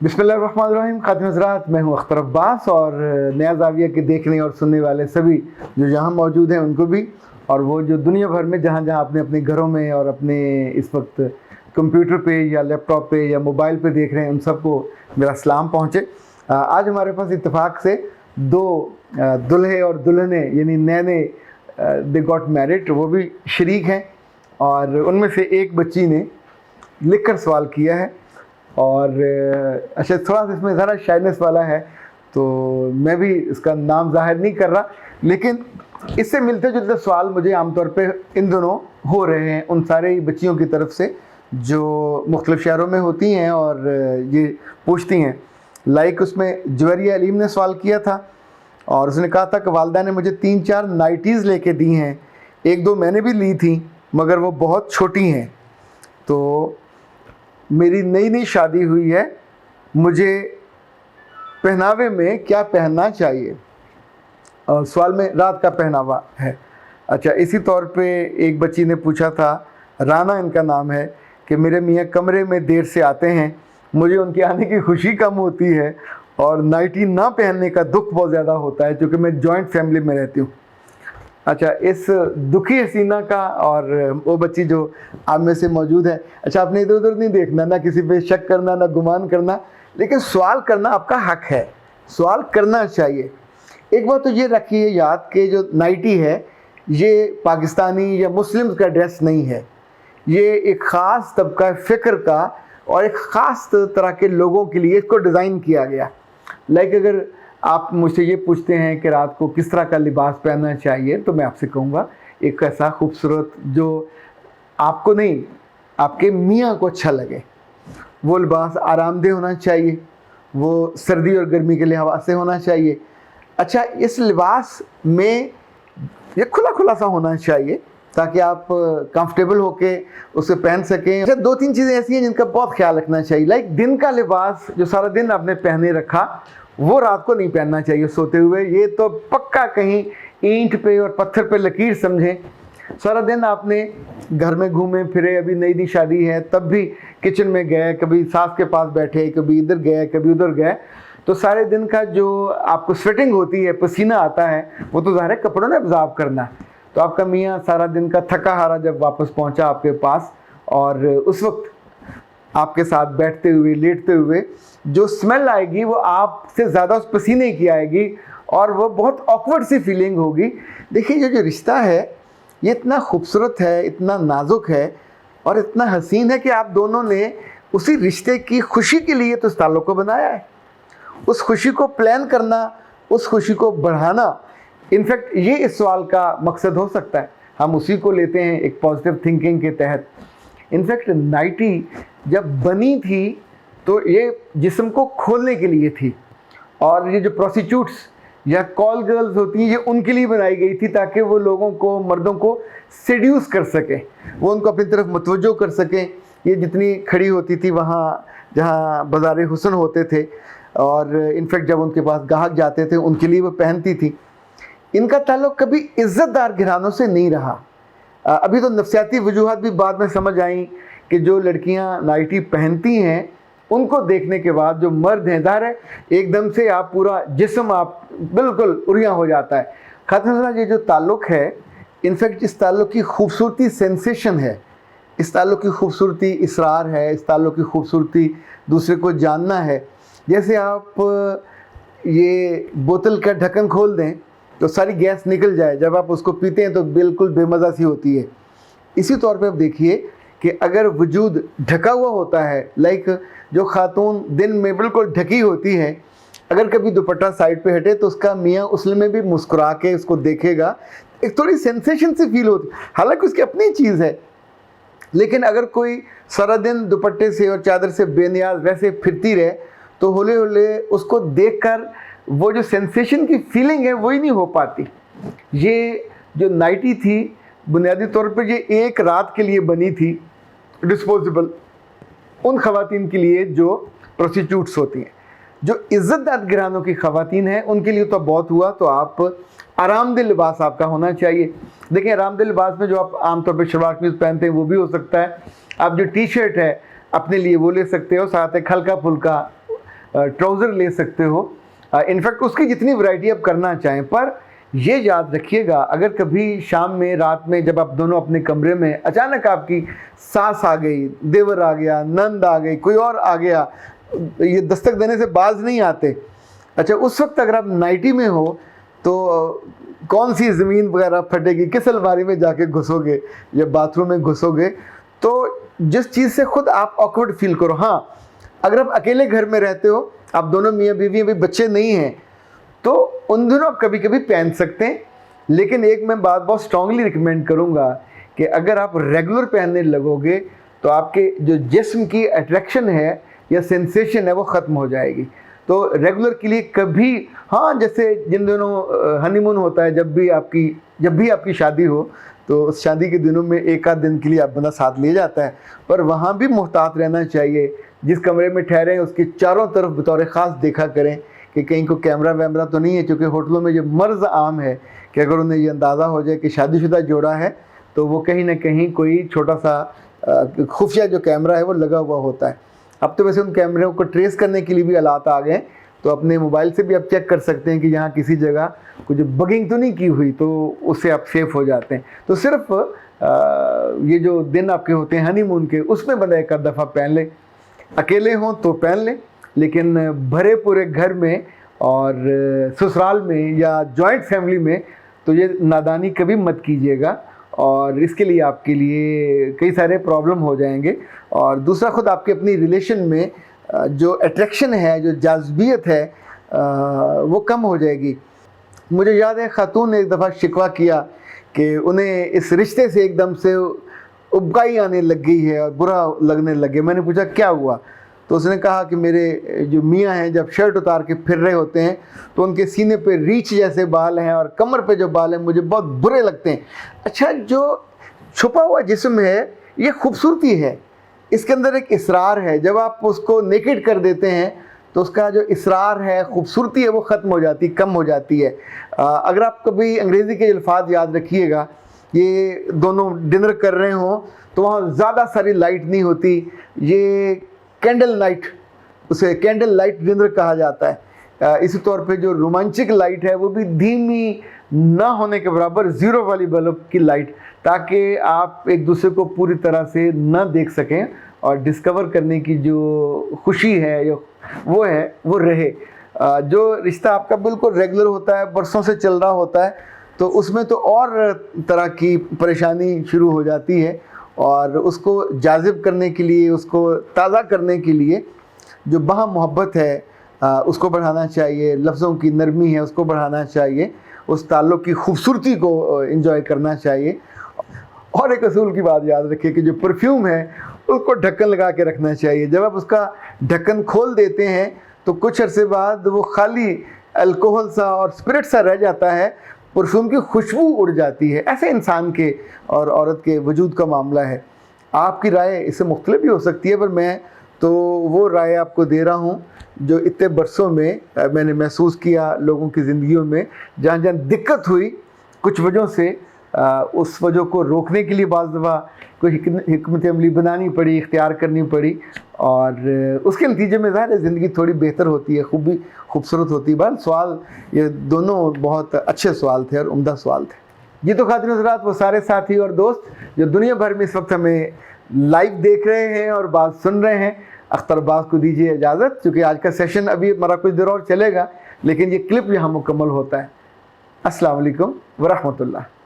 बिस्मिल्लाहिर्रहमानिर्रहीम। खातिन हज़रात, मैं हूँ अख्तर अब्बास और नया ज़ाविया के देखने और सुनने वाले सभी जो यहाँ मौजूद हैं उनको भी, और वो जो दुनिया भर में जहाँ जहाँ अपने अपने घरों में और अपने इस वक्त कंप्यूटर पे या लैपटॉप पे या मोबाइल पे देख रहे हैं, उन सबको मेरा सलाम पहुँचे। आज हमारे पास इत्तेफाक से दो दुल्हे और दुल्हने यानी नैने दे गॉट मैरिड, वो भी शरीक हैं, और उनमें से एक बच्ची ने लिख कर सवाल किया है। और अच्छा, थोड़ा सा इसमें ज़रा शाइनेस वाला है तो मैं भी इसका नाम ज़ाहिर नहीं कर रहा, लेकिन इससे मिलते जुलते सवाल मुझे आमतौर पे इन दोनों हो रहे हैं उन सारे बच्चियों की तरफ से जो मुख्तलिफ़ शहरों में होती हैं और ये पूछती हैं। लाइक उसमें जवेरिया अलीम ने सवाल किया था और उसने कहा था कि वालदा ने मुझे 3-4 नाइटीज़ लेके दी हैं, 1-2 मैंने भी ली थी मगर वो बहुत छोटी हैं, तो मेरी नई नई शादी हुई है, मुझे पहनावे में क्या पहनना चाहिए। और सवाल में रात का पहनावा है। अच्छा, इसी तौर पे एक बच्ची ने पूछा था, राना इनका नाम है, कि मेरे मियाँ कमरे में देर से आते हैं, मुझे उनके आने की खुशी कम होती है और नाइटी ना पहनने का दुख बहुत ज़्यादा होता है क्योंकि मैं जॉइंट फैमिली में रहती हूँ। अच्छा, इस दुखी हसीना का, और वो बच्ची जो आप में से मौजूद है, अच्छा आपने इधर उधर नहीं देखना, ना किसी पे शक करना, ना गुमान करना, लेकिन सवाल करना आपका हक है, सवाल करना चाहिए। एक बात तो ये रखिए याद कि जो नाइटी है ये पाकिस्तानी या मुस्लिम का ड्रेस नहीं है, ये एक ख़ास तबका फ़िक्र का और एक ख़ास तरह के लोगों के लिए इसको डिज़ाइन किया गया। लाइक अगर आप मुझसे ये पूछते हैं कि रात को किस तरह का लिबास पहनना चाहिए, तो मैं आपसे कहूँगा एक ऐसा खूबसूरत जो आपको नहीं, आपके मियाँ को अच्छा लगे। वो लिबास आरामदेह होना चाहिए, वो सर्दी और गर्मी के लिहाज से होना चाहिए। अच्छा, इस लिबास में ये खुला खुला सा होना चाहिए ताकि आप कंफर्टेबल होके उसे पहन सकें। अच्छा, 2-3 चीज़ें ऐसी हैं जिनका बहुत ख्याल रखना चाहिए। लाइक दिन का लिबास जो सारा दिन आपने पहने रखा, वो रात को नहीं पहनना चाहिए सोते हुए। ये तो पक्का कहीं ईंट पे और पत्थर पे लकीर समझें। सारा दिन आपने घर में घूमे फिरे, अभी नई नई शादी है तब भी किचन में गए, कभी सास के पास बैठे, कभी इधर गए, कभी उधर गए, तो सारे दिन का जो आपको स्वेटिंग होती है, पसीना आता है, वो तो ज़ाहिर है कपड़ों ने ऑब्जॉर्ब करना है। तो आपका मियाँ सारा दिन का थका हारा जब वापस पहुँचा आपके पास, और उस वक्त आपके साथ बैठते हुए लेटते हुए जो स्मेल आएगी वो आपसे ज़्यादा उस पसीने की आएगी और वो बहुत ऑकवर्ड सी फीलिंग होगी। देखिए, ये जो रिश्ता है ये इतना खूबसूरत है, इतना नाजुक है और इतना हसीन है कि आप दोनों ने उसी रिश्ते की खुशी के लिए तो इस ताल्लुक़ को बनाया है। उस खुशी को प्लान करना, उस खुशी को बढ़ाना, इनफैक्ट ये इस सवाल का मकसद हो सकता है। हम उसी को लेते हैं एक पॉजिटिव थिंकिंग के तहत। इनफैक्ट नाइटी जब बनी थी तो ये जिस्म को खोलने के लिए थी, और ये जो प्रोस्टिट्यूट्स या कॉल गर्ल्स होती हैं ये उनके लिए बनाई गई थी ताकि वो लोगों को, मर्दों को सेड्यूस कर सकें, वो उनको अपनी तरफ मुतवज्जो कर सकें। ये जितनी खड़ी होती थी वहाँ जहाँ बाज़ार हुस्न होते थे, और इनफैक्ट जब उनके पास गाहक जाते थे उनके लिए वो पहनती थी। इनका ताल्लुक़ कभी इज़्ज़तदार घरानों से नहीं रहा। अभी तो नफ्सियाती वजूहात भी बाद में समझ आई कि जो लड़कियां नाइटी पहनती हैं उनको देखने के बाद जो मर्द हैं, ज़ाहिर है एकदम से आप पूरा जिस्म आप बिल्कुल उरियां हो जाता है। खातिन, ये जो ताल्लुक़ है, इनफैक्ट इस ताल्लुक़ की खूबसूरती सेंसेशन है, इस ताल्लुक़ की खूबसूरती इसरार है, इस ताल्लुक़ की खूबसूरती दूसरे को जानना है। जैसे आप ये बोतल का ढक्कन खोल दें तो सारी गैस निकल जाए, जब आप उसको पीते हैं तो बिल्कुल बेमज़ा सी होती है। इसी तौर पे आप देखिए कि अगर वजूद ढका हुआ होता है, लाइक जो खातून दिन में बिल्कुल ढकी होती है, अगर कभी दुपट्टा साइड पे हटे तो उसका मियाँ उसमें भी मुस्कुरा के उसको देखेगा, एक थोड़ी सेंसेशन सी फील होती है, हालांकि उसकी अपनी चीज़ है। लेकिन अगर कोई सारा दिन दुपट्टे से और चादर से बेनियाज वैसे फिरती रहे तो होले होले उसको देखकर वो जो सेंसेशन की फीलिंग है वही नहीं हो पाती। ये जो नाइटी थी बुनियादी तौर पर ये एक रात के लिए बनी थी, डिस्पोजेबल, उन ख़वातीन के लिए जो प्रोस्टिट्यूट्स होती हैं। जो इज़्ज़तदार घरानों की ख़वातीन हैं उनके लिए तो बहुत हुआ, तो आप आरामदेह लिबास आपका होना चाहिए। देखिए, आरामदेह लिबास में जो आप आमतौर पर शलवार कमीज़ पहनते हैं वो भी हो सकता है। आप जो टी शर्ट है अपने लिए वो ले सकते हो, साथ एक हल्का फुल्का ट्राउज़र ले सकते हो, इनफैक्ट उसकी जितनी वैरायटी आप करना चाहें। पर ये याद रखिएगा, अगर कभी शाम में, रात में जब आप दोनों अपने कमरे में, अचानक आपकी सास आ गई, देवर आ गया, नंद आ गई, कोई और आ गया, ये दस्तक देने से बाज नहीं आते। अच्छा, उस वक्त अगर आप नाइटी में हो तो कौन सी ज़मीन वगैरह फटेगी, किस अलमारी में जाके घुसोगे या बाथरूम में घुसोगे। तो जिस चीज़ से खुद आप ऑकवर्ड फील करो। हाँ, अगर आप अकेले घर में रहते हो, आप दोनों मियाँ बीवी, अभी बच्चे नहीं हैं, तो उन दिनों आप कभी कभी पहन सकते हैं। लेकिन एक मैं बात बहुत स्ट्रांगली रिकमेंड करूँगा कि अगर आप रेगुलर पहनने लगोगे तो आपके जो जिस्म की अट्रैक्शन है या सेंसेशन है वो ख़त्म हो जाएगी। तो रेगुलर के लिए कभी, हाँ, जैसे जिन दिनों हनीमून होता है, जब भी आपकी शादी हो, तो उस शादी के दिनों में एक आध दिन के लिए आप बंदा साथ ले जाता है, पर वहाँ भी मुहतात रहना चाहिए। जिस कमरे में ठहरे हैं उसके चारों तरफ बतौर ख़ास देखा करें कि कहीं को कैमरा वैमरा तो नहीं है, क्योंकि होटलों में ये मर्ज़ आम है कि अगर उन्हें ये अंदाज़ा हो जाए कि शादीशुदा जोड़ा है तो वो कहीं ना कहीं कोई छोटा सा खुफिया जो कैमरा है वो लगा हुआ होता है। अब तो वैसे उन कैमरों को ट्रेस करने के लिए भी आलात आ गए, तो अपने मोबाइल से भी आप चेक कर सकते हैं कि यहाँ किसी जगह कुछ बगिंग तो नहीं की हुई, तो उससे आप सेफ हो जाते हैं। तो सिर्फ ये जो दिन आपके होते हैं हनीमून के, उसमें बंदा एक दफ़ा पहन ले, अकेले हों तो पहन ले, लेकिन भरे पूरे घर में और ससुराल में या जॉइंट फैमिली में तो ये नादानी कभी मत कीजिएगा, और इसके लिए आपके लिए कई सारे प्रॉब्लम हो जाएंगे। और दूसरा, ख़ुद आपके अपनी रिलेशन में जो अट्रैक्शन है, जो जाज़बियत है, वो कम हो जाएगी। मुझे याद है खातून ने एक दफ़ा शिकवा किया कि उन्हें इस रिश्ते से एकदम से उबकाई आने लग गई है और बुरा लगने लगे। मैंने पूछा क्या हुआ, तो उसने कहा कि मेरे जो मियाँ हैं जब शर्ट उतार के फिर रहे होते हैं तो उनके सीने पे रीछ जैसे बाल हैं और कमर पे जो बाल हैं मुझे बहुत बुरे लगते हैं। अच्छा, जो छुपा हुआ जिस्म है ये खूबसूरती है, इसके अंदर एक इसरार है। जब आप उसको नेकेड कर देते हैं तो उसका जो इसरार है, खूबसूरती है, वो ख़त्म हो जाती, कम हो जाती है। अगर आप कभी अंग्रेज़ी के अल्फाज याद रखिएगा, ये दोनों डिनर कर रहे हों तो वहाँ ज़्यादा सारी लाइट नहीं होती, ये कैंडल नाइट, उसे कैंडल लाइट डिनर कहा जाता है। इसी तौर पे जो रोमांचिक लाइट है वो भी धीमी ना होने के बराबर, ज़ीरो वाली बल्ब की लाइट, ताकि आप एक दूसरे को पूरी तरह से ना देख सकें और डिस्कवर करने की जो खुशी है वो रहे। जो रिश्ता आपका बिल्कुल रेगुलर होता है, बरसों से चल रहा होता है, तो उसमें तो और तरह की परेशानी शुरू हो जाती है। और उसको जाज़िब करने के लिए, उसको ताज़ा करने के लिए जो बहा मोहब्बत है उसको बढ़ाना चाहिए, लफ्ज़ों की नरमी है उसको बढ़ाना चाहिए, उस ताल्लुक़ की खूबसूरती को एंजॉय करना चाहिए। और एक असूल की बात याद रखिए कि जो परफ्यूम है उसको ढक्कन लगा के रखना चाहिए। जब आप उसका ढक्कन खोल देते हैं तो कुछ अरसे बाद वो खाली अल्कोहल सा और स्पिरिट सा रह जाता है, परफ्यूम की खुशबू उड़ जाती है। ऐसे इंसान के और औरत के वजूद का मामला है। आपकी राय इससे मुख्तलिफ भी हो सकती है, पर मैं तो वो राय आपको दे रहा हूँ जो इतने बरसों में मैंने महसूस किया लोगों की ज़िंदगियों में। जहाँ जहाँ दिक्कत हुई कुछ वजहों से, उस वजह को रोकने के लिए बाज़ दफ़ा कोई हिकमत अमली बनानी पड़ी, इख्तियार करनी पड़ी, और उसके नतीजे में ज़ाहिर है ज़िंदगी थोड़ी बेहतर होती है, खूबसूरत होती है। बहरहाल सवाल ये दोनों बहुत अच्छे सवाल थे और उम्दा सवाल थे। जी, तो खातिन हज़रात, वो सारे साथी और दोस्त जो दुनिया भर में इस वक्त हमें लाइव देख रहे हैं और बात सुन रहे हैं, अख्तर अब्बास को दीजिए इजाज़त, क्योंकि आज का सेशन अभी हमारा कुछ देर और चलेगा, लेकिन ये क्लिप यहाँ मुकम्मल होता है। अस्सलाम वालेकुम व रहमतुल्लाह।